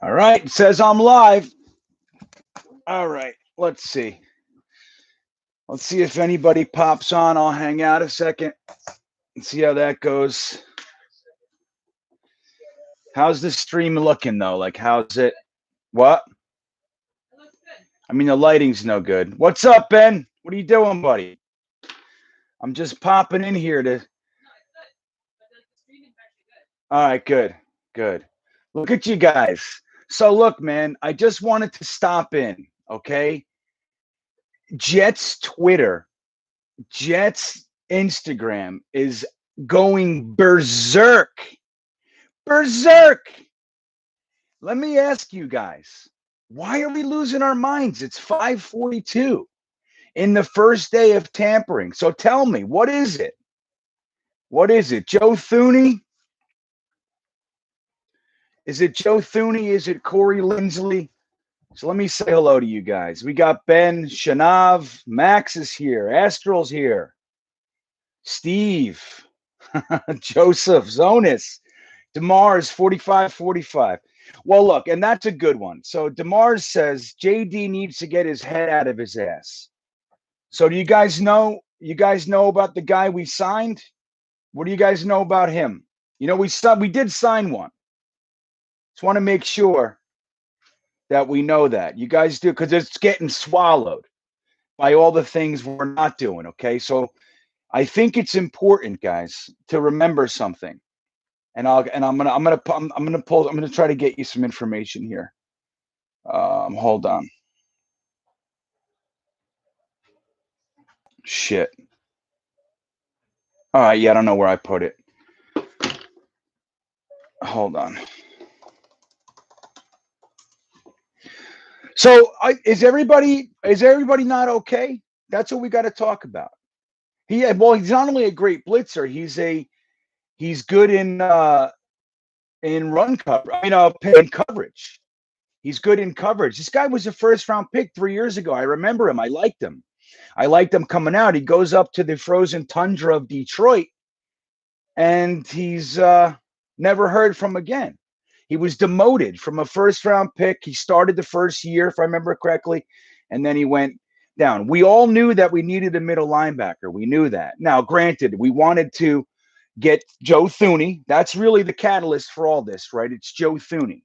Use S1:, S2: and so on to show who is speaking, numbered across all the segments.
S1: All right. It says I'm live. All right. Let's see. Let's see if anybody pops on. I'll hang out a second and see how that goes. How's the stream looking, though? Like, how's it? What? I mean, the lighting's no good. What's up, Ben? What are you doing, buddy? I'm just popping in here to. All right, good. Good. Look at you guys. So, look, man, I just wanted to stop in, okay? Jets Twitter, Jets Instagram is going berserk. Berserk. Let me ask you guys, why are we losing our minds? It's 5:42 in the first day of tampering. So tell me, what is it? What is it? Joe Thuney? Is it Joe Thuney? Is it Corey Linsley? So let me say hello to you guys. We got Ben, Shanav, Max is here, Astral's here, Steve, Joseph, Zonis, DeMars 45-45. Well, look, and that's a good one. So DeMars says JD needs to get his head out of his ass. So do you guys know? You guys know about the guy we signed? What do you guys know about him? You know, we did sign one. Just want to make sure that we know that. You guys do, because it's getting swallowed by all the things we're not doing. Okay, so I think it's important, guys, to remember something. And I'm gonna try to get you some information here. Hold on. Shit. All right, yeah, I don't know where I put it. Hold on. So is everybody not okay? That's what we got to talk about. He's not only a great blitzer, he's good in run cover. In coverage. He's good in coverage. This guy was a first-round pick 3 years ago. I remember him. I liked him. Coming out. He goes up to the frozen tundra of Detroit, and he's never heard from again. He was demoted from a first-round pick. He started the first year, if I remember correctly, and then he went down. We all knew that we needed a middle linebacker. We knew that. Now, granted, we wanted to get Joe Thuney. That's really the catalyst for all this, right? It's Joe Thuney.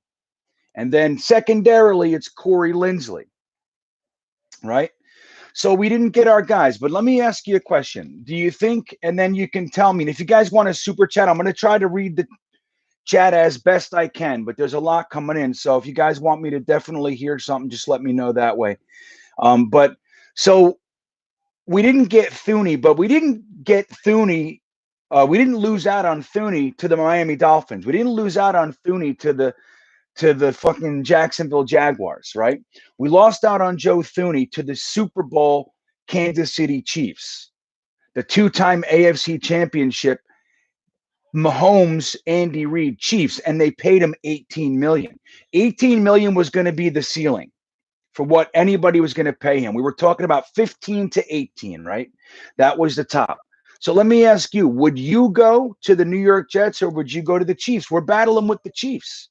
S1: And then secondarily, it's Corey Linsley, right? So we didn't get our guys. But let me ask you a question. Do you think, and then you can tell me, and if you guys want to super chat, I'm going to try to read the chat as best I can, but there's a lot coming in. So if you guys want me to definitely hear something, just let me know that way. But so we didn't get Thuney, but we didn't get Thuney. We didn't lose out on Thuney to the Miami Dolphins. We didn't lose out on Thuney to the fucking Jacksonville Jaguars, right? We lost out on Joe Thuney to the Super Bowl Kansas City Chiefs, the two-time AFC Championship Mahomes, Andy Reid Chiefs, and they paid him $18 million. $18 million was going to be the ceiling for what anybody was going to pay him. We were talking about 15 to 18, right? That was the top. So let me ask you, would you go to the New York Jets or would you go to the Chiefs? We're battling with the Chiefs.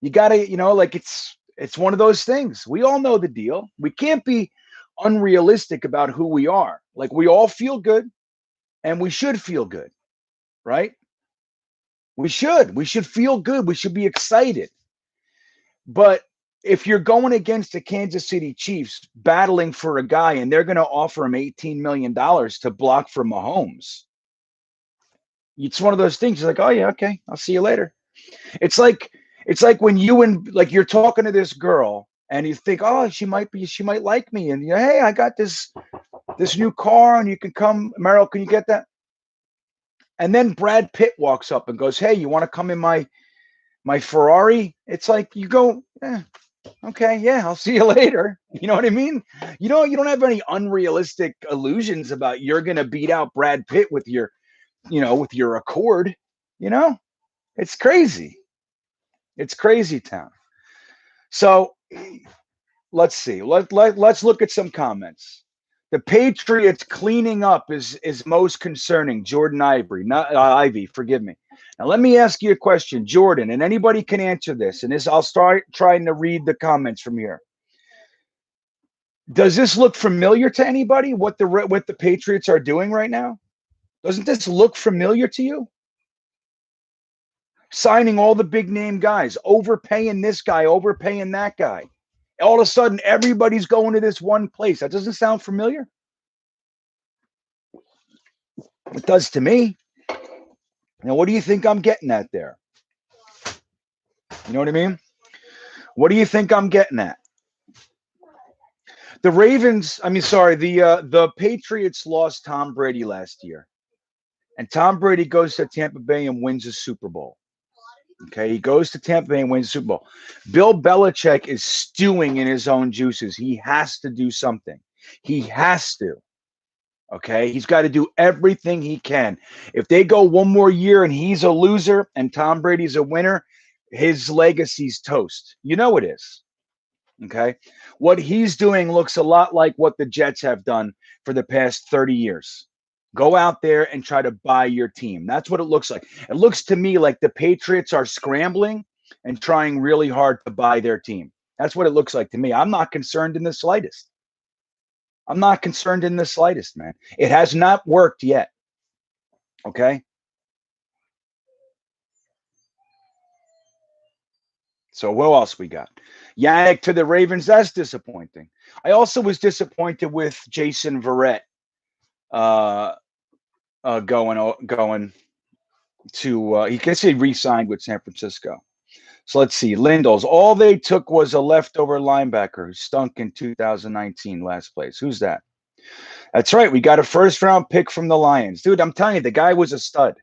S1: You got to, like it's one of those things. We all know the deal. We can't be unrealistic about who we are. Like we all feel good and we should feel good, right? We should feel good. We should be excited. But if you're going against the Kansas City Chiefs battling for a guy and they're going to offer him $18 million to block for Mahomes, it's one of those things. You're like, oh yeah, okay, I'll see you later. It's like when you're talking to this girl and you think, oh, she might like me, and hey, I got this new car and you can come, Meryl, can you get that? And then Brad Pitt walks up and goes, hey, you want to come in my Ferrari? It's like you go, okay, yeah, I'll see you later. You know what I mean? You don't have any unrealistic illusions about you're going to beat out Brad Pitt with your Accord. It's crazy. It's crazy town. So let's see. Let's look at some comments. The Patriots cleaning up is most concerning. Jordan Ivy, forgive me. Now let me ask you a question, Jordan, and anybody can answer this. And I'll start trying to read the comments from here. Does this look familiar to anybody? What the Patriots are doing right now? Doesn't this look familiar to you? Signing all the big name guys, overpaying this guy, overpaying that guy. All of a sudden, everybody's going to this one place. That doesn't sound familiar. It does to me. Now, what do you think I'm getting at there? You know what I mean? What do you think I'm getting at? The Patriots lost Tom Brady last year. And Tom Brady goes to Tampa Bay and wins a Super Bowl. Okay, he goes to Tampa Bay and wins the Super Bowl. Bill Belichick is stewing in his own juices. He has to do something. He has to. Okay, he's got to do everything he can. If they go one more year and he's a loser and Tom Brady's a winner, his legacy's toast. You know it is. Okay, what he's doing looks a lot like what the Jets have done for the past 30 years. Go out there and try to buy your team. That's what it looks like. It looks to me like the Patriots are scrambling and trying really hard to buy their team. That's what it looks like to me. I'm not concerned in the slightest. I'm not concerned in the slightest, man. It has not worked yet. Okay? So what else we got? Yannick to the Ravens. That's disappointing. I also was disappointed with Jason Verrett going to he gets he re-signed with San Francisco. So let's see. Lindell's. All they took was a leftover linebacker who stunk in 2019, last place. Who's that? That's right. We got a first-round pick from the Lions. Dude, I'm telling you, the guy was a stud.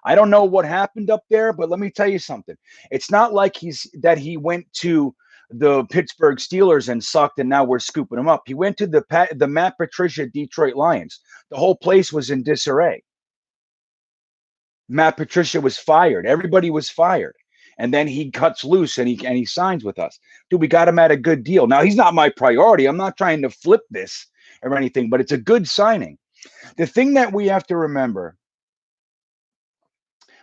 S1: I don't know what happened up there, but let me tell you something. It's not like he went to the Pittsburgh Steelers and sucked and now we're scooping him up. He went to the Matt Patricia Detroit Lions. The whole place was in disarray. Matt Patricia was fired. Everybody was fired. And then he cuts loose and he signs with us. Dude, we got him at a good deal. Now, he's not my priority. I'm not trying to flip this or anything, but it's a good signing. The thing that we have to remember,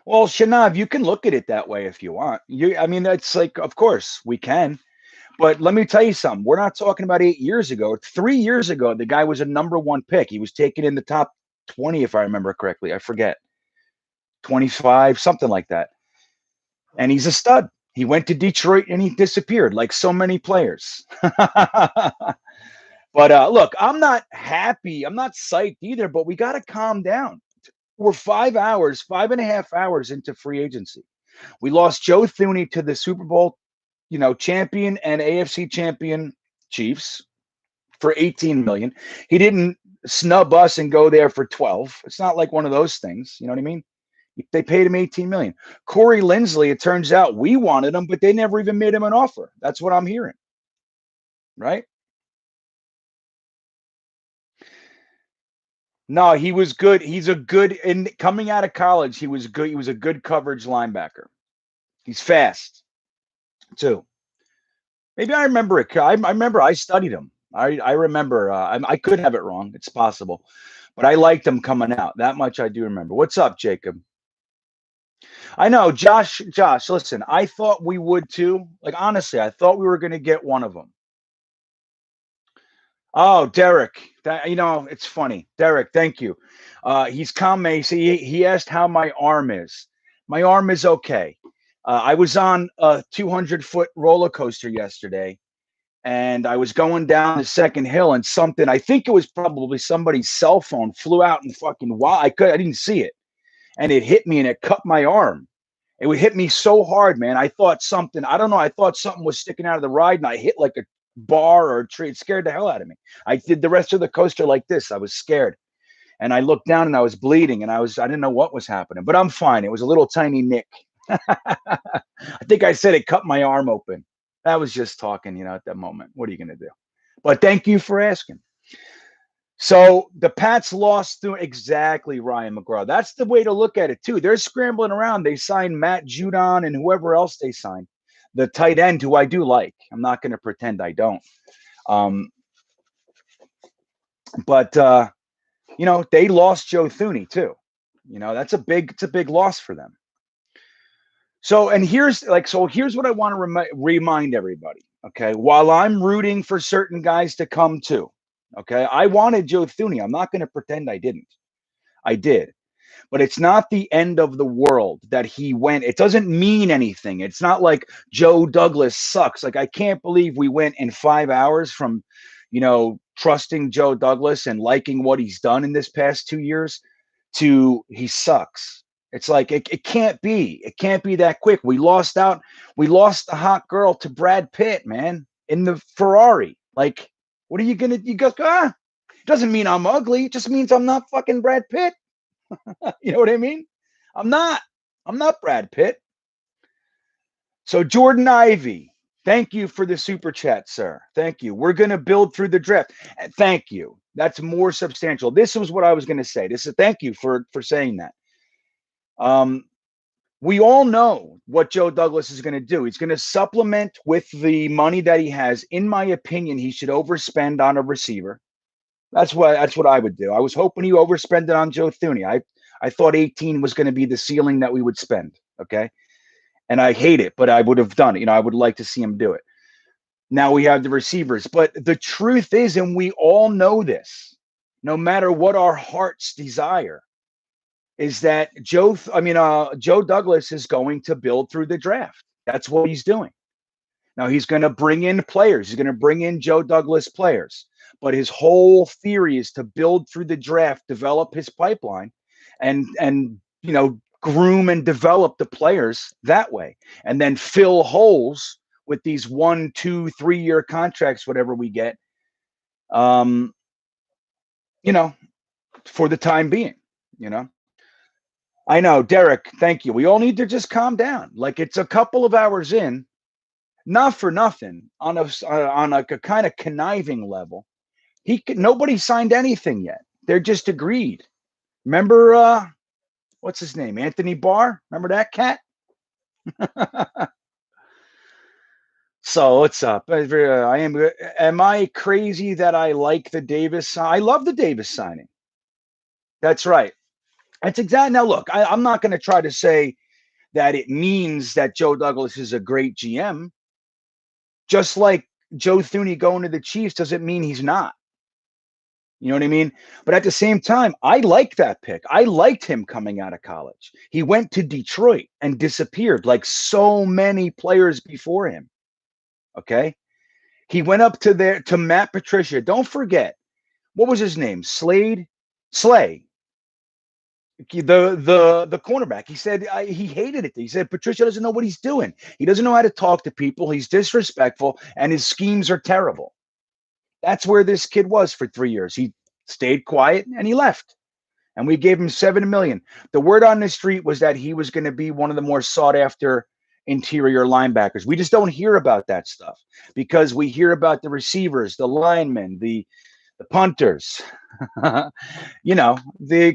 S1: well, Shanav, you can look at it that way if you want. That's like, of course, we can. But let me tell you something. We're not talking about 8 years ago. 3 years ago, the guy was a number one pick. He was taken in the top 20, if I remember correctly. I forget. 25, something like that. And he's a stud. He went to Detroit and he disappeared like so many players. But look, I'm not happy. I'm not psyched either, but we got to calm down. We're 5.5 hours into free agency. We lost Joe Thuney to the Super Bowl, champion and AFC champion Chiefs for $18 million. He didn't snub us and go there for 12. It's not like one of those things. You know what I mean? They paid him $18 million. Corey Linsley, it turns out we wanted him, but they never even made him an offer. That's what I'm hearing. Right? No, he was good. Coming out of college, he was good. He was a good coverage linebacker. He's fast, too. Maybe I remember it. I remember I studied him. I remember. I could have it wrong. It's possible. But I liked him coming out. That much I do remember. What's up, Jacob? I know, Josh, listen, I thought we would too. Like, honestly, I thought we were going to get one of them. Oh, Derek, it's funny. Derek, thank you. He's come. He asked how my arm is. My arm is okay. I was on a 200-foot roller coaster yesterday, and I was going down the second hill, and I think it was probably somebody's cell phone flew out and fucking I didn't see it. And it hit me and it cut my arm. It would hit me so hard, man. I thought something was sticking out of the ride and I hit like a bar or a tree. It scared the hell out of me. I did the rest of the coaster like this. I was scared. And I looked down and I was bleeding and I didn't know what was happening, but I'm fine. It was a little tiny nick. I think I said it cut my arm open. That was just talking, at that moment. What are you going to do? But thank you for asking. So the Pats lost through exactly Ryan McGraw. That's the way to look at it too. They're scrambling around. They signed Matt Judon and whoever else they signed. The tight end, who I do like. I'm not going to pretend I don't. But they lost Joe Thuney too. It's a big loss for them. So, and here's what I want to remind everybody. Okay, while I'm rooting for certain guys to come too, okay, I wanted Joe Thuney. I'm not going to pretend I didn't. I did. But it's not the end of the world that he went. It doesn't mean anything. It's not like Joe Douglas sucks. Like, I can't believe we went in 5 hours from, trusting Joe Douglas and liking what he's done in this past 2 years to he sucks. It's like, it can't be. It can't be that quick. We lost out. We lost the hot girl to Brad Pitt, man, in the Ferrari. Like, what are you going to, you go, it doesn't mean I'm ugly. It just means I'm not fucking Brad Pitt. You know what I mean? I'm not Brad Pitt. So Jordan Ivy, thank you for the super chat, sir. Thank you. We're going to build through the draft. Thank you. That's more substantial. This was what I was going to say. Thank you for saying that. We all know what Joe Douglas is going to do. He's going to supplement with the money that he has. In my opinion, he should overspend on a receiver. That's what I would do. I was hoping he overspend it on Joe Thuney. I thought 18 was going to be the ceiling that we would spend. Okay. And I hate it, but I would have done it. I would like to see him do it. Now we have the receivers, but the truth is, and we all know this, no matter what our hearts desire, is that Joe Douglas is going to build through the draft. That's what he's doing. Now he's going to bring in players. He's going to bring in Joe Douglas players. But his whole theory is to build through the draft, develop his pipeline, and groom and develop the players that way, and then fill holes with these 1, 2, 3 year contracts, whatever we get, for the time being. I know, Derek, thank you. We all need to just calm down. Like, it's a couple of hours in, not for nothing, on a kind of conniving level. Nobody signed anything yet. They're just agreed. Remember, what's his name? Anthony Barr? Remember that cat? So what's up? Am I crazy that I like the Davis? I love the Davis signing. That's right. That's exactly. Now look, I'm not going to try to say that it means that Joe Douglas is a great GM. Just like Joe Thuney going to the Chiefs doesn't mean he's not. You know what I mean? But at the same time, I like that pick. I liked him coming out of college. He went to Detroit and disappeared like so many players before him. Okay? He went up to Matt Patricia. Don't forget, what was his name? Slay. The cornerback. He said he hated it. He said Patricia doesn't know what he's doing. He doesn't know how to talk to people. He's disrespectful, and his schemes are terrible. That's where this kid was for 3 years. He stayed quiet and he left. And we gave him $7 million. The word on the street was that he was going to be one of the more sought after interior linebackers. We just don't hear about that stuff because we hear about the receivers, the linemen, the punters, the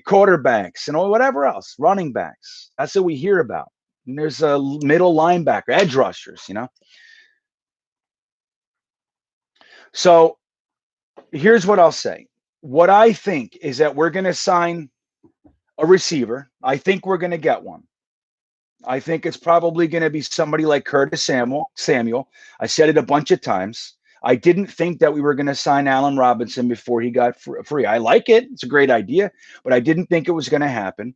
S1: quarterbacks and whatever else, running backs. That's what we hear about. And there's a middle linebacker, edge rushers, So here's what I'll say. What I think is that we're going to sign a receiver. I think we're going to get one. I think it's probably going to be somebody like Curtis Samuel. I said it a bunch of times. I didn't think that we were going to sign Allen Robinson before he got free. I like it. It's a great idea, but I didn't think it was going to happen.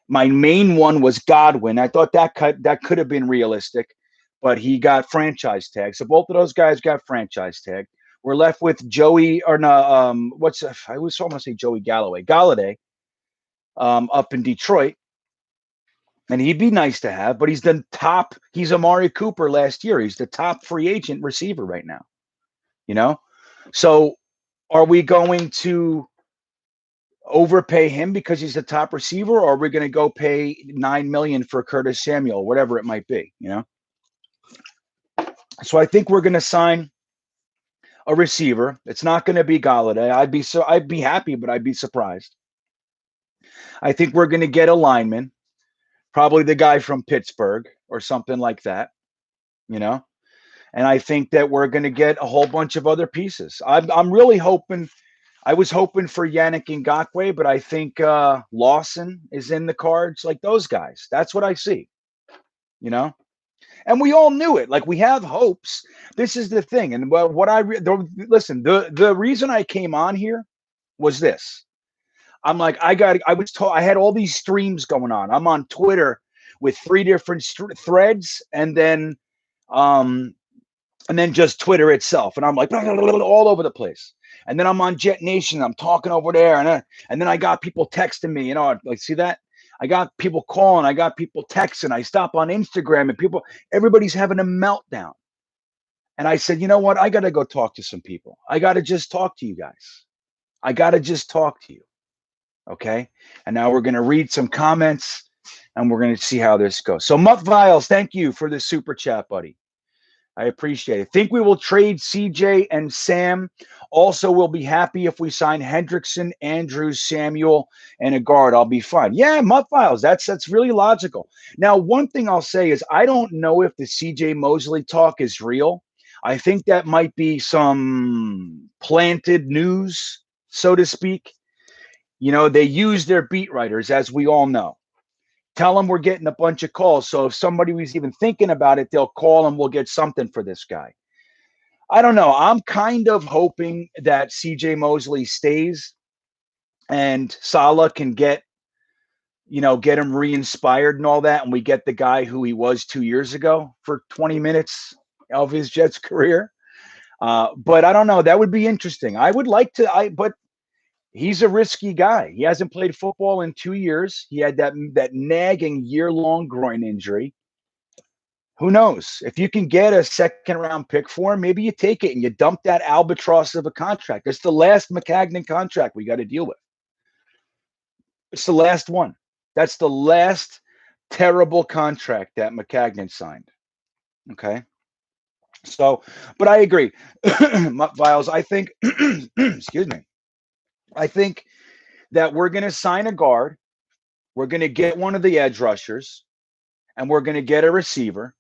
S1: My main one was Godwin. I thought that could have been realistic, but he got franchise tag. So both of those guys got franchise tag. We're left with Joey, or no, I was almost say Joey Galladay, up in Detroit. And he'd be nice to have, but he's Amari Cooper last year. He's the top free agent receiver right now. So are we going to overpay him because he's the top receiver, or are we going to go pay $9 million for Curtis Samuel, whatever it might be, So I think we're going to sign a receiver. It's not going to be Galladay. I'd be happy, but I'd be surprised. I think we're going to get a lineman, probably the guy from Pittsburgh or something like that, And I think that we're going to get a whole bunch of other pieces. I'm really hoping. I was hoping for Yannick Ngakoue, but I think Lawson is in the cards, like those guys. That's what I see, you know? And we all knew it. Like, we have hopes. This is the thing. And what listen, the reason I came on here was this. I'm like, I had all these streams going on. I'm on Twitter with 3 different threads, and then just Twitter itself. And I'm like all over the place. And then I'm on Jet Nation. I'm talking over there, and then I got people texting me. Like, see that? I got people calling. I got people texting. I stop on Instagram, and everybody's having a meltdown. And I said, you know what? I got to go talk to some people. I got to just talk to you guys. I got to just talk to you. Okay. And now we're going to read some comments, and we're going to see how this goes. So Mutt Viles, thank you for the super chat, buddy. I appreciate it. Think we will trade CJ and Sam. Also, we'll be happy if we sign Hendrickson, Andrews, Samuel, and a guard. I'll be fine. Yeah, Mutt Viles. That's really logical. Now, one thing I'll say is I don't know if the CJ Mosley talk is real. I think that might be some planted news, so to speak. They use their beat writers, as we all know. Tell them we're getting a bunch of calls. So if somebody was even thinking about it, they'll call and we'll get something for this guy. I don't know. I'm kind of hoping that CJ Mosley stays and Saleh can get him re-inspired and all that. And we get the guy who he was 2 years ago for 20 minutes of his Jets career. But I don't know. That would be interesting. I would like to, but he's a risky guy. He hasn't played football in 2 years. He had that nagging year-long groin injury. Who knows? If you can get a second-round pick for him, maybe you take it and you dump that albatross of a contract. It's the last Maccagnan contract we got to deal with. It's the last one. That's the last terrible contract that Maccagnan signed. Okay? So, but I agree. Viles, I think, excuse me. I think that we're going to sign a guard, we're going to get one of the edge rushers, and we're going to get a receiver.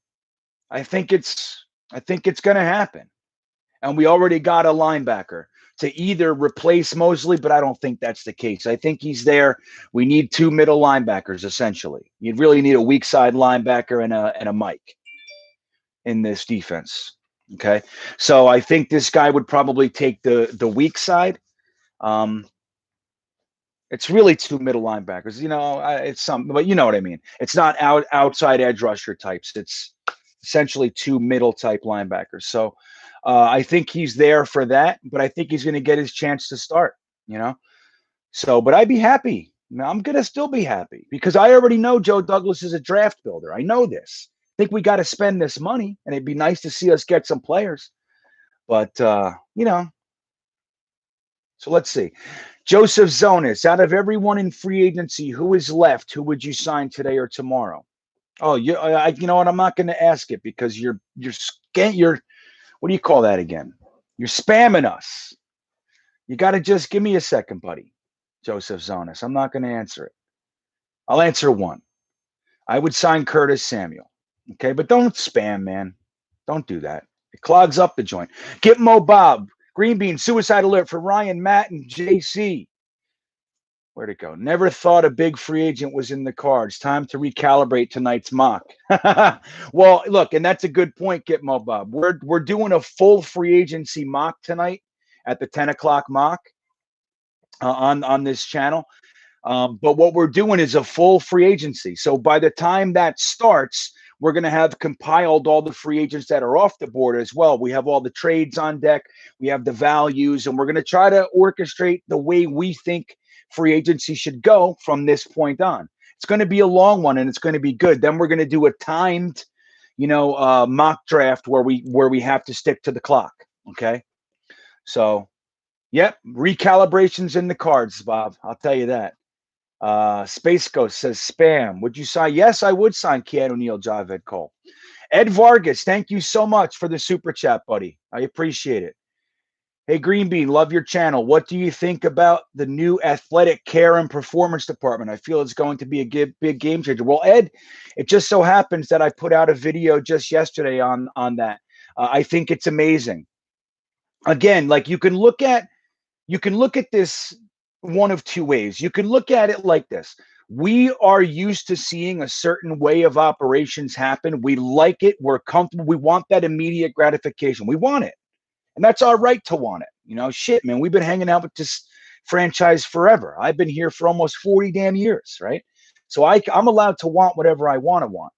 S1: I think it's going to happen. And we already got a linebacker to either replace Mosley, but I don't think that's the case. I think he's there. We need 2 middle linebackers, essentially. You really need a weak side linebacker and a Mike in this defense. Okay. So I think this guy would probably take the weak side. It's really 2 middle linebackers, it's something, but you know what I mean? It's not outside edge rusher types. It's essentially 2 middle type linebackers. So I think he's there for that, but I think he's going to get his chance to start, So, but I'd be happy. I'm going to still be happy because I already know Joe Douglas is a draft builder. I know this. I think we got to spend this money, and it'd be nice to see us get some players. But, So let's see. Joseph Zonis, out of everyone in free agency, who is left? Who would you sign today or tomorrow? Oh, you know what? I'm not going to ask it because you're what do you call that again? You're spamming us. You got to just give me a second, buddy. Joseph Zonis. I'm not going to answer it. I'll answer one. I would sign Curtis Samuel. Okay, but don't spam, man. Don't do that. It clogs up the joint. Gitmo Bob. Green Bean, suicide alert for Ryan, Matt, and JC. Where'd it go? Never thought a big free agent was in the cards. Time to recalibrate tonight's mock. Well, look, and that's a good point, Gitmo Bob. We're doing a full free agency mock tonight at the 10 o'clock mock on this channel. But what we're doing is a full free agency. So by the time that starts, we're going to have compiled all the free agents that are off the board as well. We have all the trades on deck. We have the values, and we're going to try to orchestrate the way we think free agency should go from this point on. It's going to be a long one, and it's going to be good. Then we're going to do a timed, mock draft where we have to stick to the clock. Okay. So, yep. Recalibrations in the cards, Bob. I'll tell you that. Space Ghost says spam. Would you sign? Yes, I would sign Keanu Neal, Javed Cole. Ed Vargas, thank you so much for the super chat, buddy. I appreciate it. Hey, Green Bean, love your channel. What do you think about the new athletic care and performance department? I feel it's going to be a big game changer. Well, Ed, it just so happens that I put out a video just yesterday on that. I think it's amazing. Again, like you can look at you can look at this one of two ways. You can look at it like this. We are used to seeing a certain way of operations happen. We like it. We're comfortable. We want that immediate gratification. We want it. And that's our right to want it. You know, shit, man, we've been hanging out with this franchise forever. I've been here for almost 40 damn years, right? So I'm allowed to want whatever I want to want.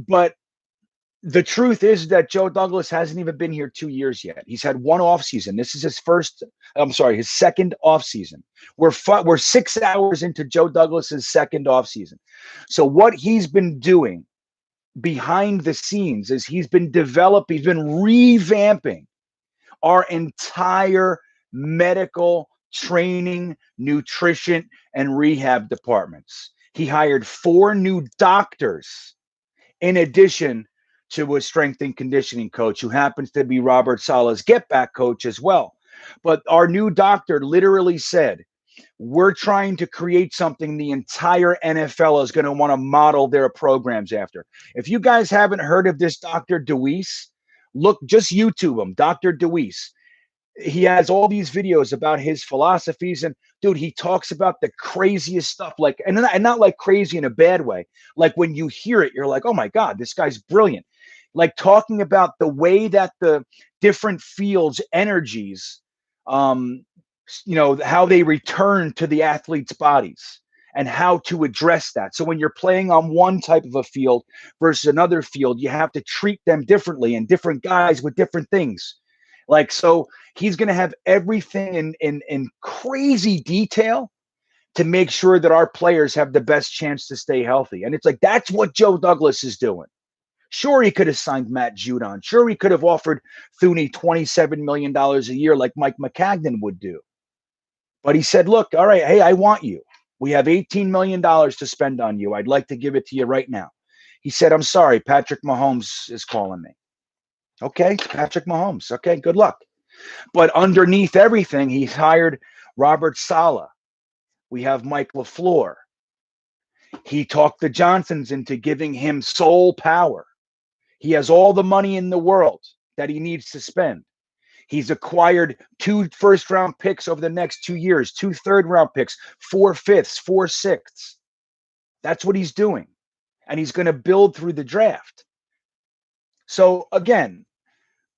S1: But the truth is that Joe Douglas hasn't even been here 2 years yet. He's had one off season. This is his second off season. We're 6 hours into Joe Douglas's second off season. So what he's been doing behind the scenes is he's been revamping our entire medical training, nutrition, and rehab departments. He hired 4 new doctors in addition to a strength and conditioning coach who happens to be Robert Saleh's get back coach as well. But our new doctor literally said, we're trying to create something the entire NFL is going to want to model their programs after. If you guys haven't heard of this Dr. Deweese, just YouTube him, Dr. Deweese. He has all these videos about his philosophies, and dude, he talks about the craziest stuff, like, and not like crazy in a bad way. Like when you hear it, you're like, oh my God, this guy's brilliant. Like talking about the way that the different fields, energies, how they return to the athletes' bodies and how to address that. So when you're playing on one type of a field versus another field, you have to treat them differently, and different guys with different things. Like, so he's going to have everything in crazy detail to make sure that our players have the best chance to stay healthy. And it's like, that's what Joe Douglas is doing. Sure, he could have signed Matt Judon. Sure, he could have offered Thuney $27 million a year like Mike McCagnon would do. But he said, look, all right, hey, I want you. We have $18 million to spend on you. I'd like to give it to you right now. He said, I'm sorry, Patrick Mahomes is calling me. Okay, Patrick Mahomes. Okay, good luck. But underneath everything, he's hired Robert Saleh. We have Mike LaFleur. He talked the Johnsons into giving him sole power. He has all the money in the world that he needs to spend. He's acquired 2 first-round picks over the next 2 years, 2 third-round picks, 4 fifths, 4 sixths. That's what he's doing. And he's going to build through the draft. So, again,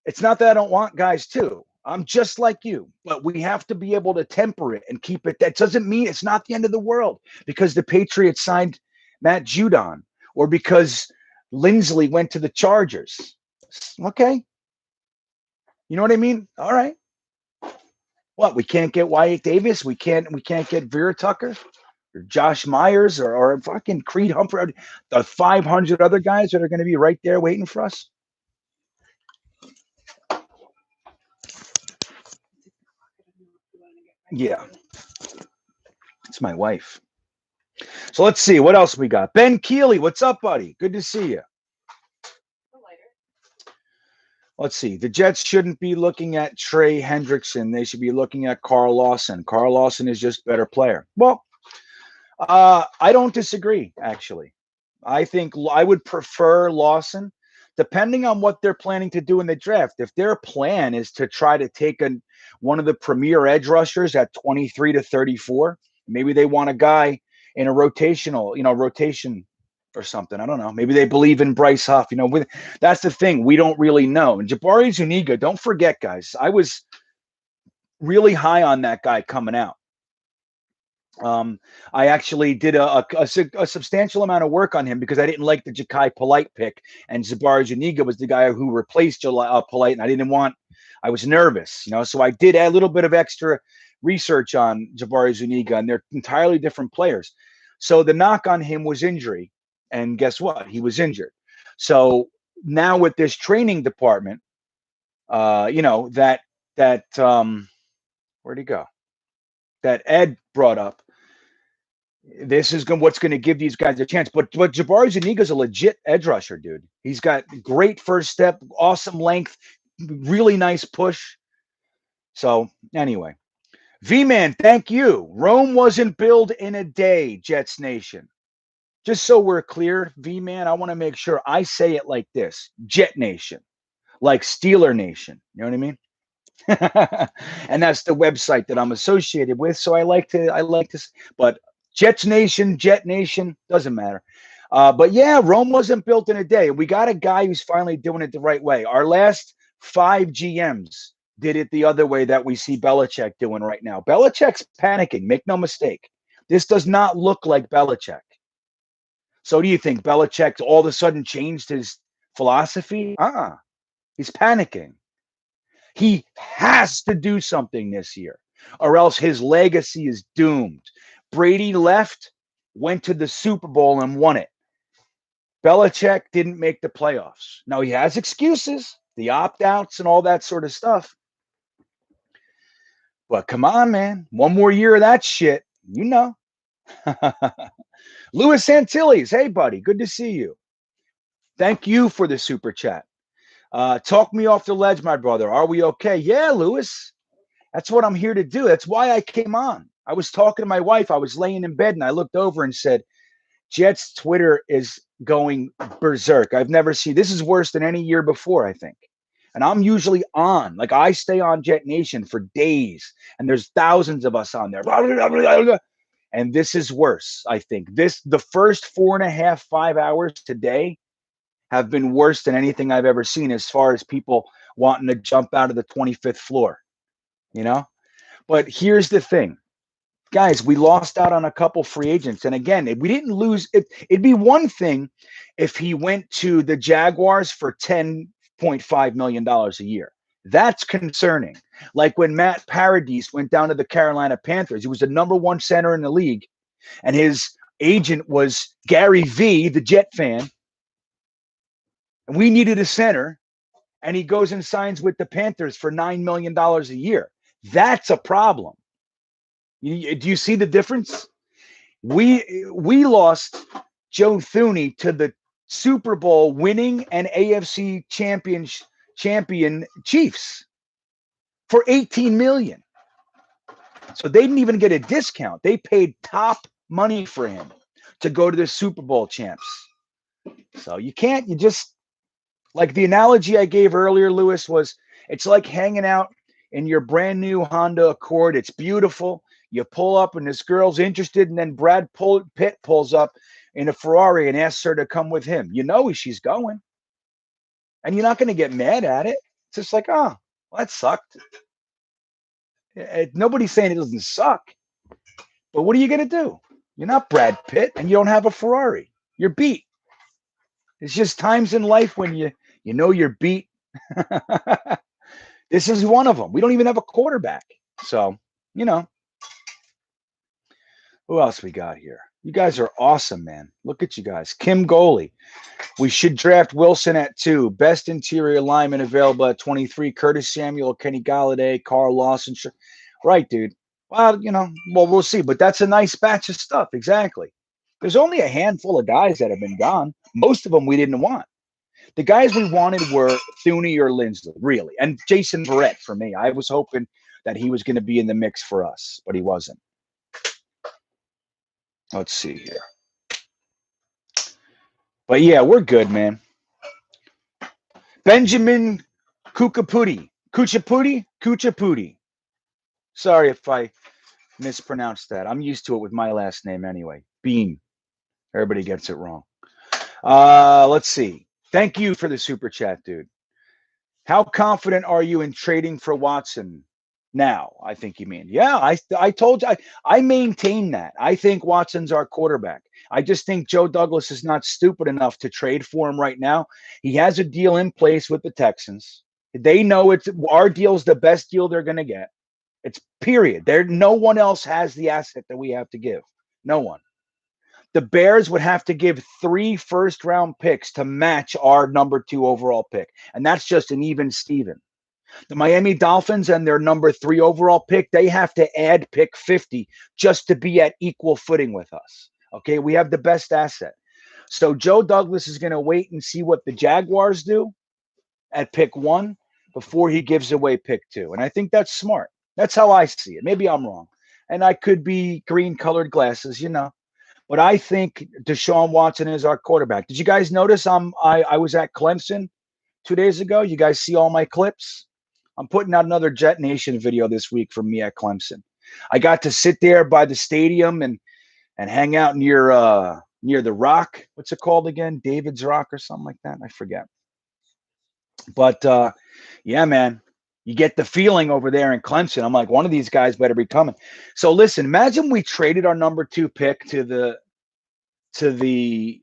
S1: it's not that I don't want guys too. I'm just like you, but we have to be able to temper it and keep it. That doesn't mean it's not the end of the world because the Patriots signed Matt Judon or because Lindsley went to the Chargers. Okay. You know what I mean? All right. What, we can't get Wyatt Davis? We can't get Vera Tucker or Josh Myers or fucking Creed Humphrey, the 500 other guys that are going to be right there waiting for us? Yeah. It's my wife. So let's see. What else we got? Ben Keeley, what's up, buddy? Good to see you. Let's see. The Jets shouldn't be looking at Trey Hendrickson. They should be looking at Carl Lawson. Carl Lawson is just a better player. Well, I don't disagree, actually. I think I would prefer Lawson, depending on what they're planning to do in the draft. If their plan is to try to take one of the premier edge rushers at 23 to 34, maybe they want a guy in a rotation or something. I don't know. Maybe they believe in Bryce Huff. That's the thing. We don't really know. And Jabari Zuniga, don't forget, guys, I was really high on that guy coming out. I actually did a substantial amount of work on him because I didn't like the Ja'Kai Polite pick, and Jabari Zuniga was the guy who replaced Polite, and I was nervous, so I did a little bit of extra research on Jabari Zuniga, and they're entirely different players. So the knock on him was injury, and guess what? He was injured. So now with this training department, where'd he go? That Ed brought up. This is what's going to give these guys a chance. But Jabari Zuniga's a legit edge rusher, dude. He's got great first step, awesome length, really nice push. So anyway, V-Man, thank you. Rome wasn't built in a day, Jets Nation. Just so we're clear, V-Man, I want to make sure I say it like this. Jet Nation, like Steeler Nation. You know what I mean? And that's the website that I'm associated with. So I like to, but Jet Nation, doesn't matter. But yeah, Rome wasn't built in a day. We got a guy who's finally doing it the right way. Our last 5 GMs did it the other way that we see Belichick doing right now. Belichick's panicking. Make no mistake. This does not look like Belichick. So do you think Belichick all of a sudden changed his philosophy? He's panicking. He has to do something this year, or else his legacy is doomed. Brady left, went to the Super Bowl and won it. Belichick didn't make the playoffs. Now he has excuses, the opt-outs and all that sort of stuff. But come on, man. One more year of that shit. You know. Louis Antilles. Hey, buddy. Good to see you. Thank you for the super chat. Talk me off the ledge, my brother. Are we okay? Yeah, Louis. That's what I'm here to do. That's why I came on. I was talking to my wife. I was laying in bed and I looked over and said, Jets Twitter is going berserk. I've never seen this. Is worse than any year before, I think. And I'm usually on. Like I stay on Jet Nation for days, and there's thousands of us on there. And this is worse, I think. The first 4.5, 5 hours today have been worse than anything I've ever seen as far as people wanting to jump out of the 25th floor, you know? But here's the thing. Guys, we lost out on a couple free agents. And again, we didn't lose. It'd be one thing if he went to the Jaguars for $10.5 million a year. That's concerning. Like when Matt Paradis went down to the Carolina Panthers, he was the number 1 center in the league, and his agent was Gary V, the Jet fan. And we needed a center, and he goes and signs with the Panthers for $9 million a year. That's a problem. Do you see the difference? We lost Joe Thuney to the Super Bowl winning and AFC champion Chiefs for $18 million. So they didn't even get a discount. They paid top money for him to go to the Super Bowl champs. So you just, like the analogy I gave earlier, Lewis, was it's like hanging out in your brand new Honda Accord. It's beautiful. You pull up and this girl's interested, and then Brad Pitt pulls up in a Ferrari and asks her to come with him. You know she's going. And you're not going to get mad at it. It's just like, oh, well, that sucked. Nobody's saying it doesn't suck. But what are you going to do? You're not Brad Pitt, and you don't have a Ferrari. You're beat. It's just times in life when you know you're beat. This is one of them. We don't even have a quarterback. So, you know. Who else we got here? You guys are awesome, man. Look at you guys. Kim Goalie. We should draft Wilson at 2. Best interior lineman available at 23. Curtis Samuel, Kenny Galladay, Carl Lawson. Right, dude. Well, we'll see. But that's a nice batch of stuff. Exactly. There's only a handful of guys that have been gone. Most of them we didn't want. The guys we wanted were Thuney or Lindsley, really. And Jason Verrett for me. I was hoping that he was going to be in the mix for us, but he wasn't. Let's see here. But yeah, we're good, man. Benjamin Kuchipudi. Sorry if I mispronounced that. I'm used to it with my last name anyway. Bean. Everybody gets it wrong. Let's see. Thank you for the super chat, dude. How confident are you in trading for Watson now? I think you mean. Yeah, I told you. I maintain that. I think Watson's our quarterback. I just think Joe Douglas is not stupid enough to trade for him right now. He has a deal in place with the Texans. They know our deal's the best deal they're going to get. It's period. No one else has the asset that we have to give. No one. The Bears would have to give 3 first-round picks to match our number 2 overall pick, and that's just an even Steven. The Miami Dolphins and their number 3 overall pick, they have to add pick 50 just to be at equal footing with us. Okay, we have the best asset. So Joe Douglas is going to wait and see what the Jaguars do at pick 1 before he gives away pick 2, and I think that's smart. That's how I see it. Maybe I'm wrong, and I could be green-colored glasses, But I think Deshaun Watson is our quarterback. Did you guys notice I was at Clemson 2 days ago? You guys see all my clips? I'm putting out another Jet Nation video this week from me at Clemson. I got to sit there by the stadium and hang out near the Rock. What's it called again? David's Rock or something like that. I forget. But yeah, man, you get the feeling over there in Clemson. I'm like, one of these guys better be coming. So listen, imagine we traded our number 2 pick to the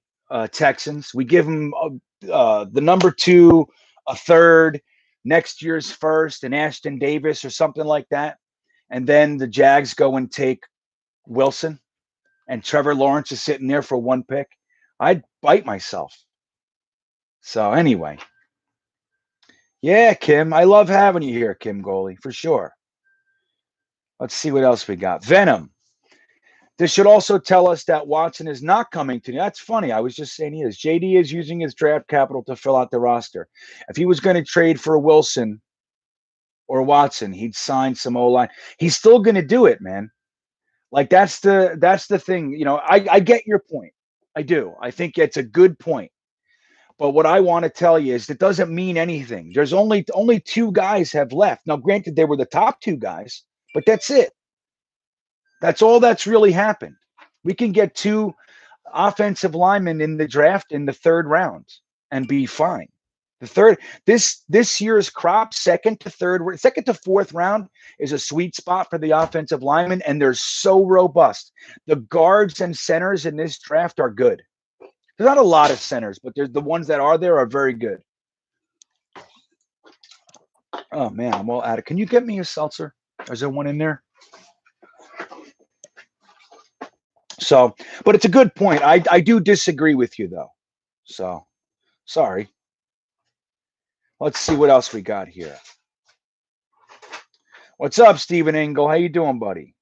S1: Texans. We give them the number 2, a third, next year's first, and Ashton Davis or something like that. And then the Jags go and take Wilson, and Trevor Lawrence is sitting there for 1 pick. I'd bite myself. So anyway. Yeah, Kim. I love having you here, Kim Goalie, for sure. Let's see what else we got. Venom. This should also tell us that Watson is not coming to. That's funny. I was just saying he is. JD is using his draft capital to fill out the roster. If he was going to trade for Wilson or Watson, he'd sign some O-line. He's still going to do it, man. Like that's the thing. You know, I get your point. I do. I think it's a good point. But what I want to tell you is it doesn't mean anything. There's only 2 guys have left. Now, granted, they were the top 2 guys, but that's it. That's all that's really happened. We can get 2 offensive linemen in the draft in the 3rd round and be fine. The third, this year's crop, second to 4th round is a sweet spot for the offensive linemen, and they're so robust. The guards and centers in this draft are good. There's not a lot of centers, but there's the ones that are there are very good. Oh man, I'm all out of. Can you get me a seltzer? Is there one in there? So, but it's a good point. I do disagree with you though. So, sorry. Let's see what else we got here. What's up, Stephen Engel? How you doing, buddy?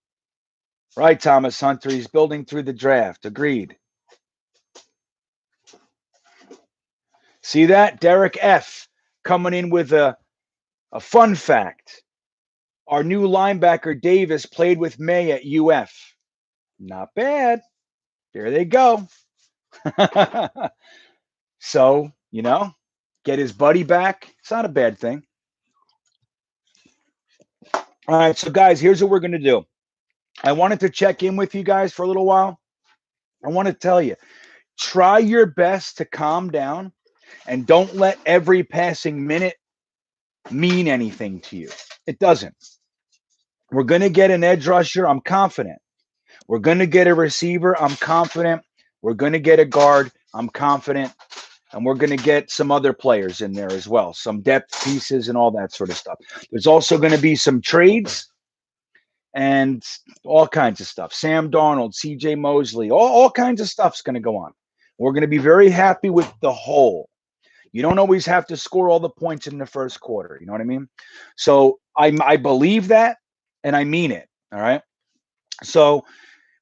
S1: Right, Thomas Hunter. He's building through the draft. Agreed. See that? Derek F. coming in with a fun fact. Our new linebacker, Davis, played with May at UF. Not bad. There they go. So, you know, get his buddy back. It's not a bad thing. All right, so guys, here's what we're going to do. I wanted to check in with you guys for a little while. I want to tell you, try your best to calm down and don't let every passing minute mean anything to you. It doesn't. We're going to get an edge rusher. I'm confident. We're going to get a receiver. I'm confident. We're going to get a guard. I'm confident. And we're going to get some other players in there as well, some depth pieces and all that sort of stuff. There's also going to be some trades and all kinds of stuff. Sam Darnold, CJ Mosley, all kinds of stuff's going to go on. We're going to be very happy with the whole. You don't always have to score all the points in the first quarter. You know what I mean? So I believe that, and I mean it. All right. So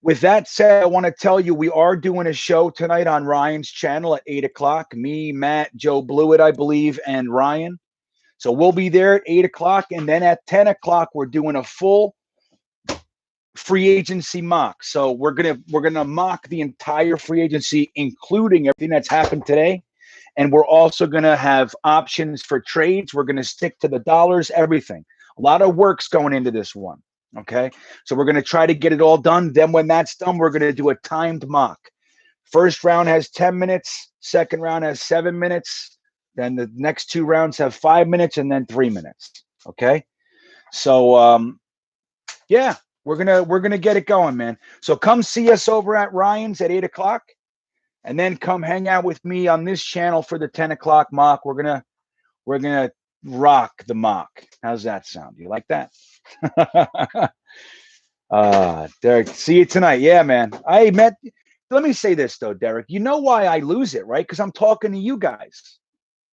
S1: with that said, I want to tell you we are doing a show tonight on Ryan's channel at 8 o'clock. Me, Matt, Joe Blewett, I believe, and Ryan. So we'll be there at 8 o'clock. And then at 10 o'clock, we're doing a full free agency mock. So we're gonna mock the entire free agency, including everything that's happened today. And we're also gonna have options for trades. We're gonna stick to the dollars, everything. A lot of work's going into this one. Okay, so we're going to try to get it all done. Then when that's done, we're going to do a timed mock. First round has 10 minutes. Second round has 7 minutes. Then the next 2 rounds have 5 minutes and then 3 minutes. Okay, so yeah, we're gonna get it going, man. So come see us over at Ryan's at 8 o'clock, and then come hang out with me on this channel for the 10 o'clock mock. We're gonna rock the mock. How's that sound? Do you like that? Derek, see you tonight. Yeah, man. Let me say this though, Derek. You know why I lose it, right? Because I'm talking to you guys.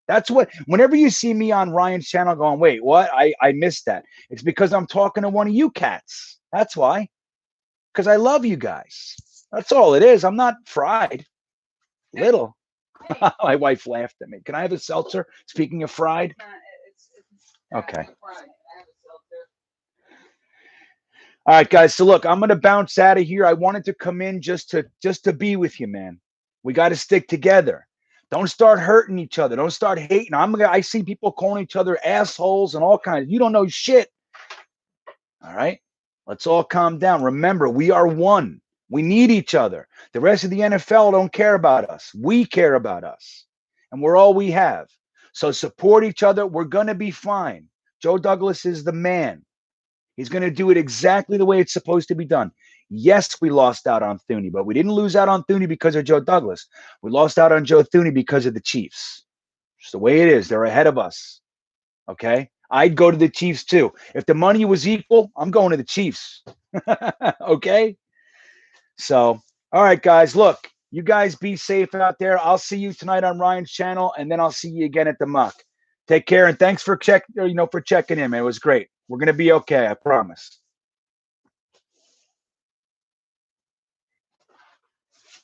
S1: That's what, whenever you see me on Ryan's channel going, wait, what? I missed that. It's because I'm talking to one of you cats. That's why. Because I love you guys. That's all it is. I'm not fried. Little. My wife laughed at me. Can I have a seltzer? Speaking of fried. Okay. All right, guys. So look, I'm going to bounce out of here. I wanted to come in just to be with you, man. We got to stick together. Don't start hurting each other. Don't start hating. I see people calling each other assholes and all kinds. You don't know shit. All right? Let's all calm down. Remember, we are one. We need each other. The rest of the NFL don't care about us. We care about us. And we're all we have. So support each other. We're going to be fine. Joe Douglas is the man. He's going to do it exactly the way it's supposed to be done. Yes, we lost out on Thuney, but we didn't lose out on Thuney because of Joe Douglas. We lost out on Joe Thuney because of the Chiefs. It's the way it is. They're ahead of us. Okay? I'd go to the Chiefs too. If the money was equal, I'm going to the Chiefs. Okay? So, all right, guys, look, you guys be safe out there. I'll see you tonight on Ryan's channel, and then I'll see you again at the Muck. Take care, and thanks for checking in, man. It was great. We're going to be okay, I promise.